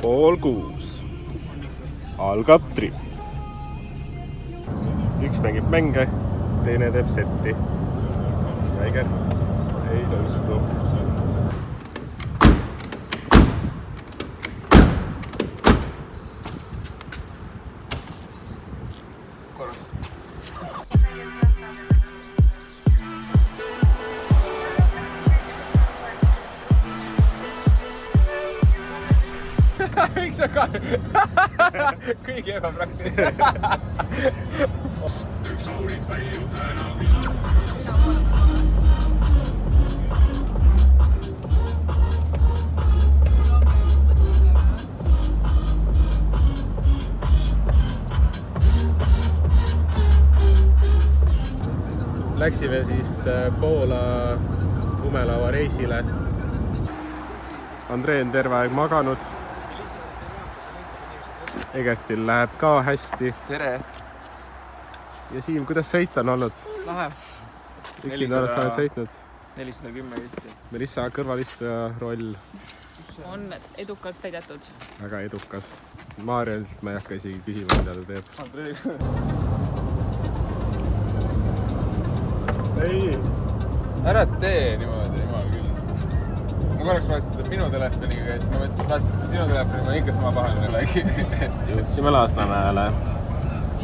5:30 algab trip. Üks mängib mänge, teine teeb setti. Väiger ei nõustu. Miks sa ka? Kõigi ebapraktiline. Läksime siis Poola lumelava reisile. Andrei on terve aeg maganud. Egertil läheb ka hästi. Tere! Ja Siim, kuidas sõita on olnud? Lahe! Üksinda oled sa oled sõitnud? 410 kilti. Melissa kõrvalistuja roll. On edukalt täidetud. Väga edukas. Maarjalt ma ei hakka isegi küsima, mida ta teeb. Andrei! Ei! Ära tee niimoodi, jumal küll. Ma korraks vaatasin seda minu telefoniga ja siis ma vaatasin seda sinu telefoni, ma ikka sama pahaline räägi. Jõudsime Lasnamäele.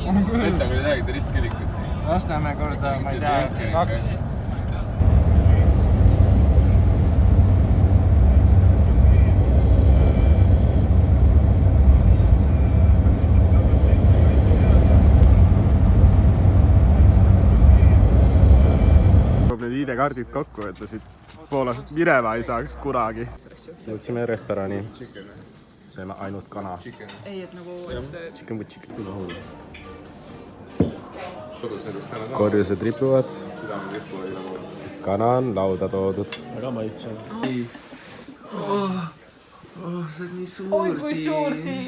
Võtta, kui te räägite ristkirikut. Lasnamäe korda, ma ei tea, 2. Need ID-kaardid kokku, et ta siit Poolast minema ei saaks kunagi. Jõudsime restorani. See on ainult kana. Ei, et nagu... Chicken with chicken. Korjused ripuvad. Kana on lauda toodud. Väga maitsev. See on nii suur Oi, kui suur siin!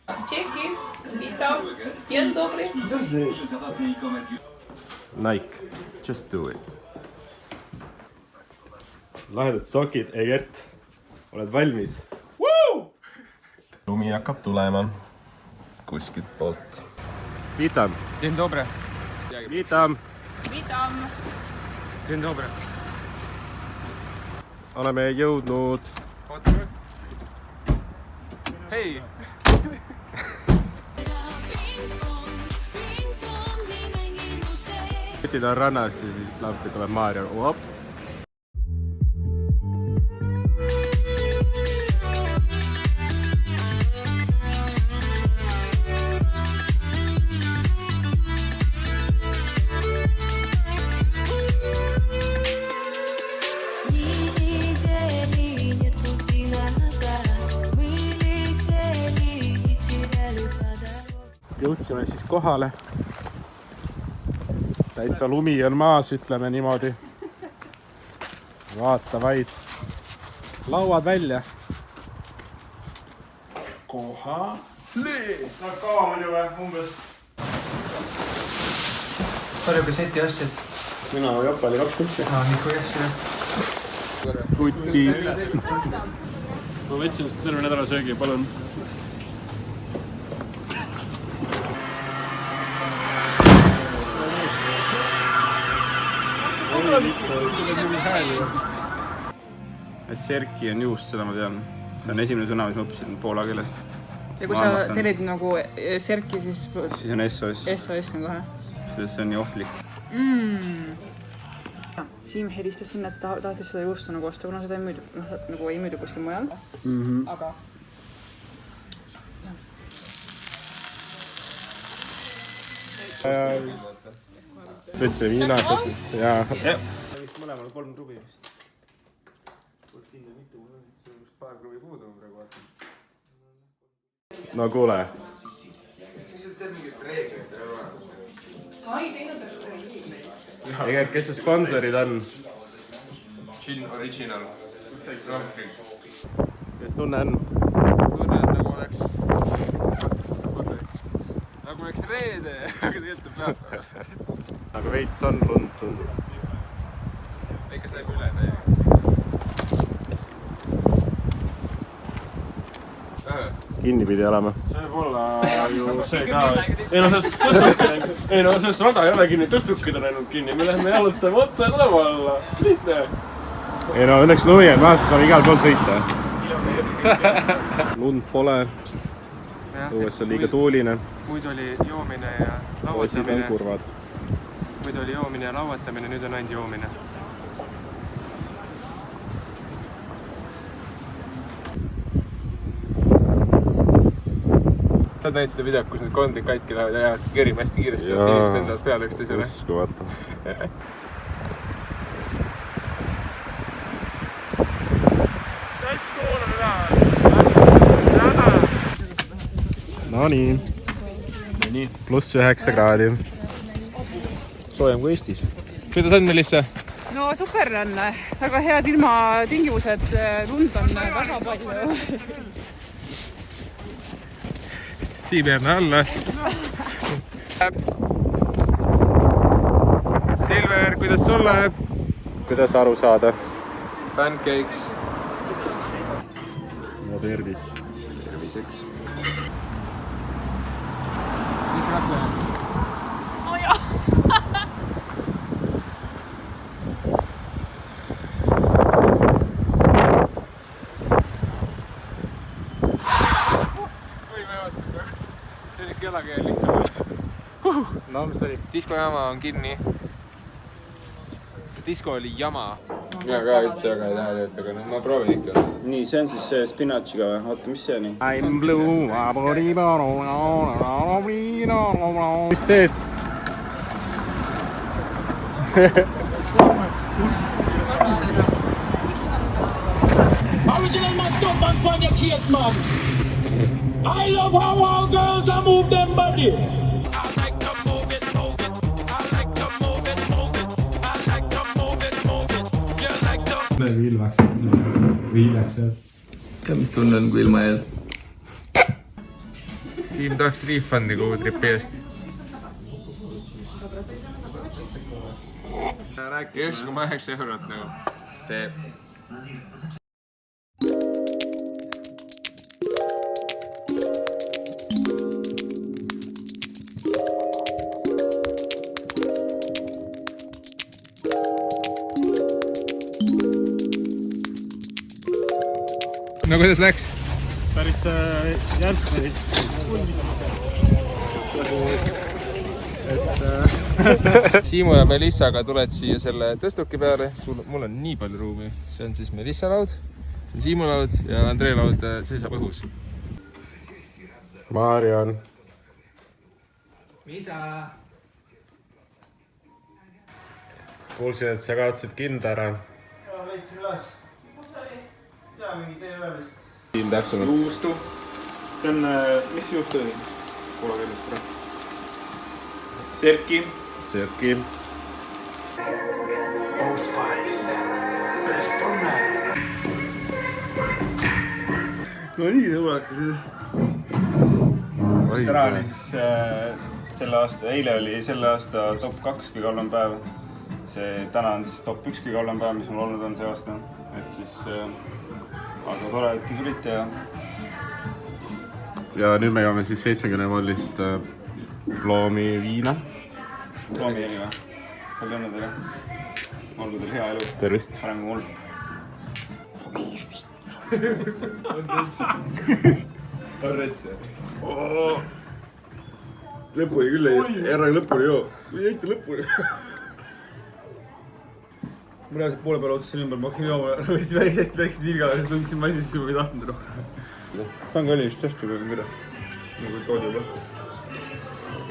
Tšeki, vitam, tien dobri. Nike, just do it. Lahedad sokid, Egert. Oled valmis? Lumi hakkab tulema kuskilt poolt. Vitam. Dzień dobry. Vitam. Vitam! Dzień dobry. Oleme jõudnud. Hei! Kotid on rannas ja siis lampi tuleb Maarja. Op. Jõudsime siis kohale. Täitsa lumi on maas, ütleme niimoodi. Vaata vaid. Lauad välja. Koha. Saab kaua muidu või? Umbes. Palju kasseti ostsid? Mina Jopa oli 2 kusti. Nii kui asju. Tutti. Ma võtsin seda terve nädala söögi, palun. Et serki on juust, seda ma tean. See on esimene sõna, mis ma õppisin poola keeles. Ja kui sa telid nagu serki, siis on SOS. SOS on kohe. Sest see on nii ohtlik. Siim helistas sinna, et tahtis seda juustu nagu osta, kuna seda ei müüdu, nagu ei müüdu kuskil mujal. Aga... Võtsime viinased ja... Vist mõlemal 3 klubi vist. Paar klubi puudu on praegu vaata. No kuule. Miks sa teed mingit reegleid? Ma ei teinud reegleid. Egert, kes see sponsorid on? Gin Original. Kes tunne on? Tunne on nagu oleks... Nagu oleks reede, aga tegelikult on pühapäev. Aga veits on lund tundub. Väike saib üle täiega. kinni pidi olema. see võib olla ju see ka. Ei no sellest rada ei ole kinni, tõstukid on ainult kinni. Me lähme jalutame otsa ja tuleme alla. Lihtne. Ei no õnneks lumi on maast, saab igal pool sõita. Lund pole. Õues on liiga tuuline. Muidu oli joomine ja Poisid on lauatamine. kurvad. Muidu oli joomine ja lauatamine, nüüd on ainult joomine. Sa oled näinud seda videot, kus need kondid katki lähevad ja jäävad kerima hästi kiiresti ja inimesed endavad peale üksteisele. Uskumatu. No nii. +9 kraadi. Soojem kui Eestis. Kuidas on, Melissa? no super on, väga head ilmatingimused, lund on väga palju. Siim jääb alla. Silver, kuidas sul läheb? Kuidas aru saada? Pancakes. No tervist. Terviseks. Mis sa mõtled? Kellaga lihtsalt. No mis oli? Diskojaama on kinni. See disko oli jama. Mina ka üldse väga ei taha tööta, aga ma proovin ikka. Nii, see on siis see spinatšiga või? Oota, mis see on? I'm blue. Mis teed? Original man, stop man, pon your case, man. I love how all girls are move them body. I like to move it, move it. I like to move it, move it. I like to move it, move it. You like to... Viilaks jah. Tead, mis tunne on, kui ilma jääd? Tiim tahaks refundi kogu tripi eest. Just kui ma 9 eurot nagu. See... No kuidas läks? Päris järsk oli. Siimu ja Melissaga tuled siia selle tõstuki peale. Mul on nii palju ruumi. See on siis Melissa laud, see on Siimu laud ja Andrei laud seisab õhus. Marion. Mida? Kuulsin, et sa kaotasid kinda ära. Ja, leidsin üles. Kus oli? Tea, mingi tee üle vist. Tiim täpsemalt. Juustu. See on, mis juustu oli? Pole kellest ära. Serki. Serki. Old Spice. Best tunne. No nii, sõbrakasid. Täna oli siis selle aasta, eile oli selle aasta top 2 kõige halvem päev. Täna on siis top 1 kõige halvem päev, mis mul olnud on see aasta. Et siis, aga tore, et tulite ja... Ja nüüd me joome siis 70-vollist ploomi viina. Ploomi viina. Palju õnne teile. Olgu teil hea elu. Tervist. Parem kui mul. On retsi. Lõpuni küll ei, ära lõpuni joo. Või jäite lõpuni. Ma reaalselt poole peale otsusin ümber, ma hakkasin jooma. Hästi väikse tiirgale, et tundsin ma siis juba ei tahtnud rohkem. Pange oli just tehtud, kui on kirja. Nagu toodi juba.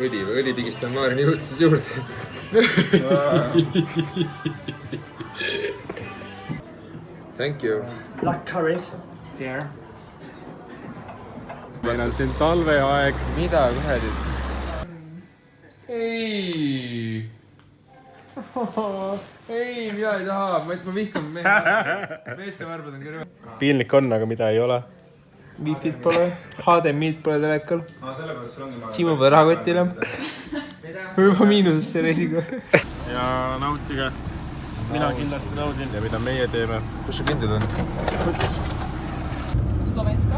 Õli või õli pigistan Maarini juustused juurde. Thank you. Black currant. Here. Meil on siin talveaeg. Mida kuhedid? Ei! Ei, mina ei taha, ma vihkan meeste varbad on kõrval. Piinlik on, aga mida ei ole. Wi-Fi't pole, HDMI-d pole telekal. Siimu pole rahakotile. Või juba miinuses selle esiga. Ja nautige. Mina kindlasti naudin. Ja mida meie teeme? Kus su kindlad on? Slovenska.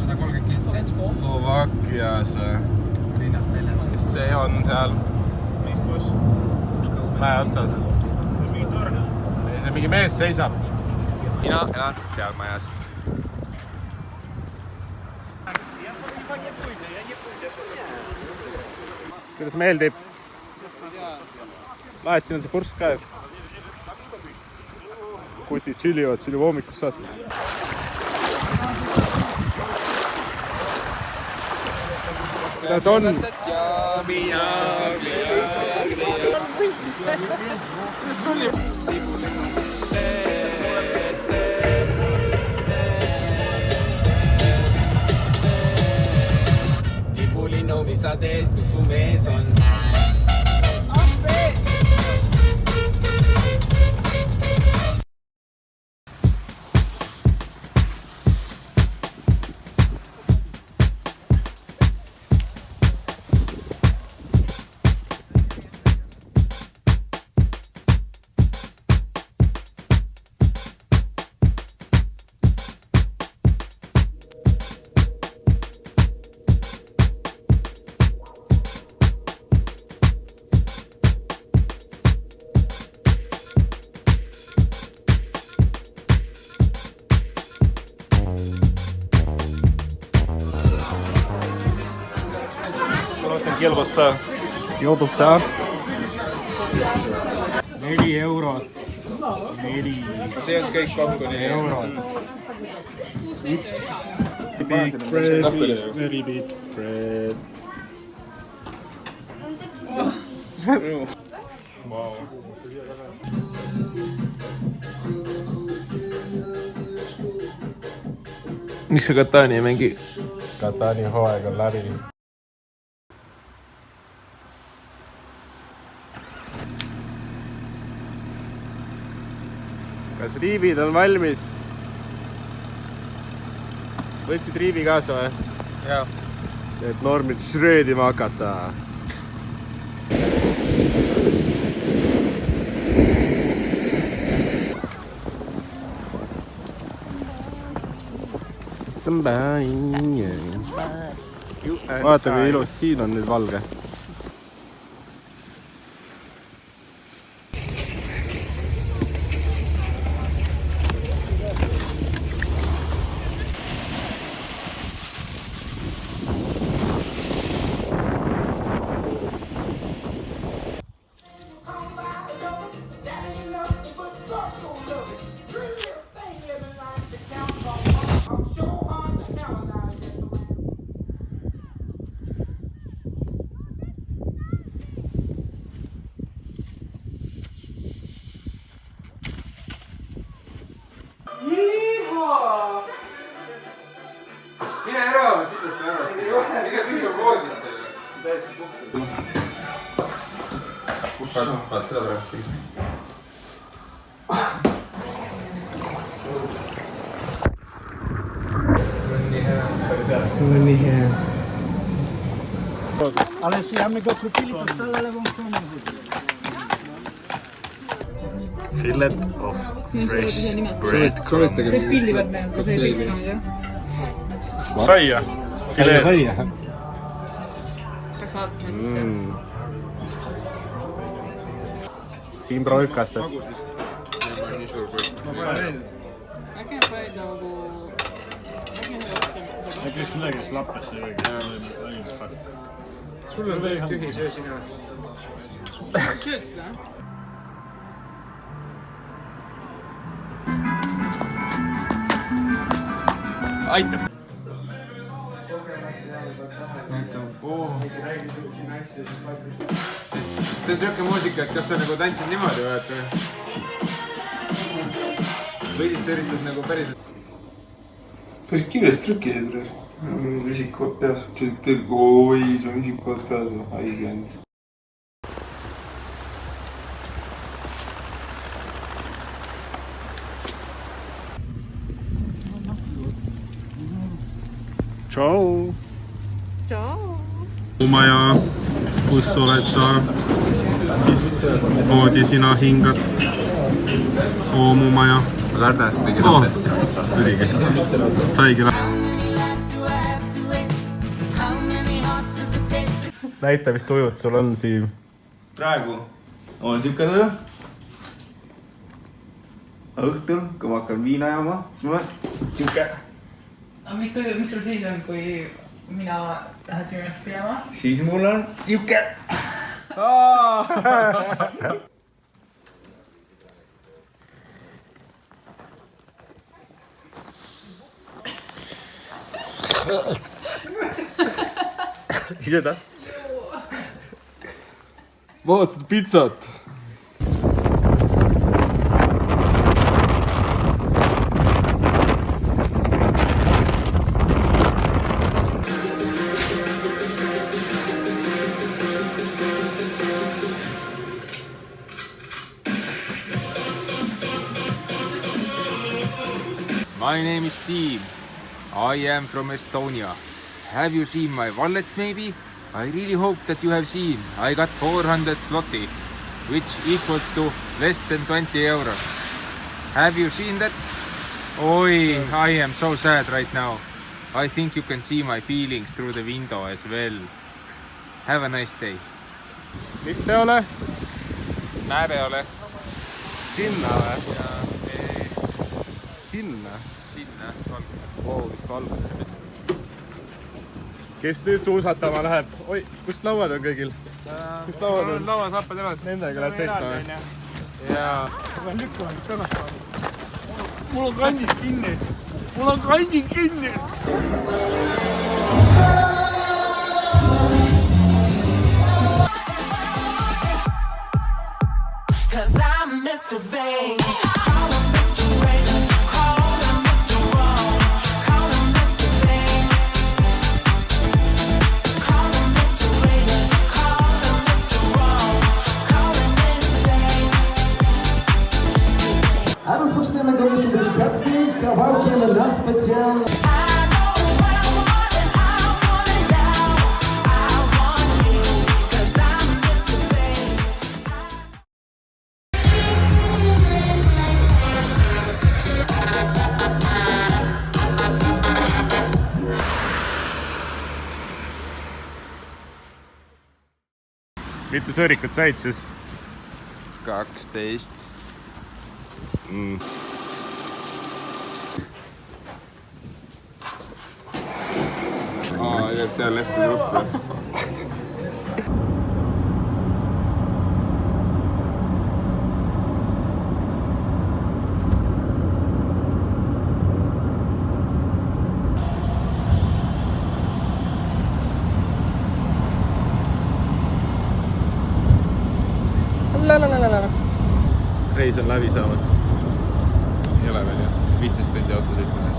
130 kindlad. on seal mis kus? mäe otsas. See mingi mees seisab. mina elan seal majas. Kuidas meeldib? Lahed, siin on see purss ka. Kutid chillivad siin juba hommikust saati. Kuidas on? Tibulinno, mis sa teed, kus su mees on? Kilbossa. Kilbossa. 4 eurot. 4 see on kõik kokku 4 eurot. Big bread, very big bread. Wow. Miks sa Katani ei mängi? Katani hooaeg on läbi. Kas riivid on valmis? Võtsid riivi kaasa või? Jaa. Et normid šröödima hakata. Vaata kui ilus, siin on nüüd valge. Mine ära oma sitast rännast. Ega tühja voodisse. Täiesti puhtul. Vaat seda praegu. Nii hea. Fillet of fresh bread. Kõik pildivad need, kui sa ei pikanud, jah? Saia. Saia. Kas vaatasime sisse? Siin proovib kastet. Äkki on vaid nagu... Äkki üks midagi, kes lappesse või kes Sul on veel tühi söö sina. Sööd seda? Aitab. See on siuke muusika, et kas sa nagu tantsid niimoodi vaata või siis sa üritad nagu päriselt. Päris kiiresti trükkisid üles. Isikuvad peas. Oi, see on isikuvad peas. Haige end. Tšau. Tšau. Maja, kus oled sa? Mis moodi sina hingad? Mu maja. Lärne, tegi lõpet. Tuligi. Saigi näita, mis tujud sul on, Siim. praegu on siuke tuju. Õhtul, kui ma hakkan viina jooma, siis mul on siuke. Mis sul siis on, kui mina lähen sinu ennast pidama? Siis mul on siuke. ise tahad? Vaatasid pitsat. My name is Steve. I am from Estonia. Have you seen my wallet maybe? I really hope that you have seen. I got 400 zloty, which equals to less than 20 euros. Have you seen that? Oi, I am so sad right now. I think you can see my feelings through the window as well. Have a nice day. Mis peole? Mäepeole. Sinna või? Sinna? Sinna, valgele. Vau, mis valgus. Kes nüüd suusatama läheb? Oi, kust lauad on kõigil? Kus lauad on? Lauas happad elas. Nendega lähed sõitma või? Jaa. Ma pean lükkama nüüd tänast. Mul on kandid kinni. Mul on kandid kinni. Cause I'm Mr. Vain. Call him Mr. Vain. Call him Mr. Wrong. Call him Mr. Vain. Call him Mr. Vain. Call him Mr. Wrong. Call him insane. А розпочнемо колись делікатний кавалки на спеціально. Mitu sõõrikut said siis? 12. Jääb teha lehti gruppi. Reis on läbi saamas. Ei ole veel jah. 15 tundi autosõitunes.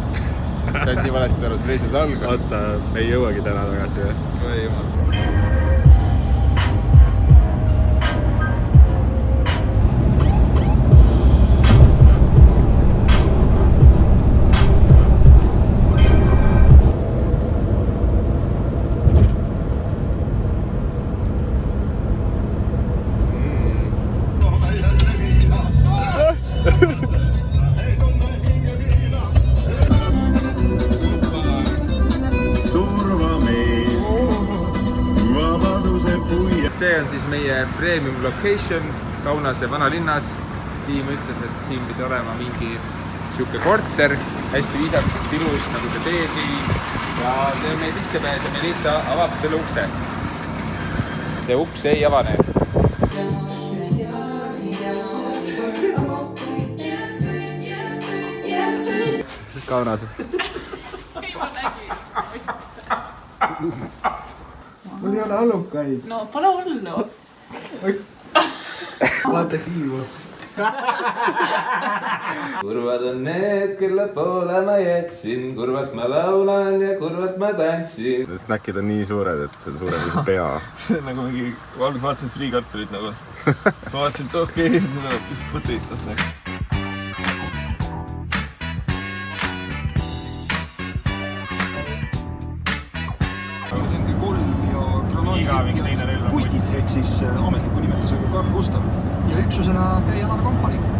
Sa oled nii valesti aru, et reis on alga. Oota, me ei jõuagi täna tagasi või? Oi jumal. See on siis meie premium location Kaunase vanalinnas. Siim ütles, et siin pidi olema mingi siuke korter, hästi viisakas, ilus, nagu see tee siin. Ja see on meie sissepääs ja Melissa avab selle ukse. See uks ei avane. Kaunas. Mul ei ole alukaid. No pole hullu. Vaata Siimu. Kurvad on need, kelle poole ma jätsin. Kurvalt ma laulan ja kurvalt ma tantsin. Need snäkid on nii suured, et see on suurem kui pea. Nagu mingi, alguses vaatasin friikartulit nagu. Siis ma vaatasin, et okei, nüüd on vist potato snack. Kustid ehk siis ametliku nimetusega Carl Gustav ja üksusena P-Jalar kompanii.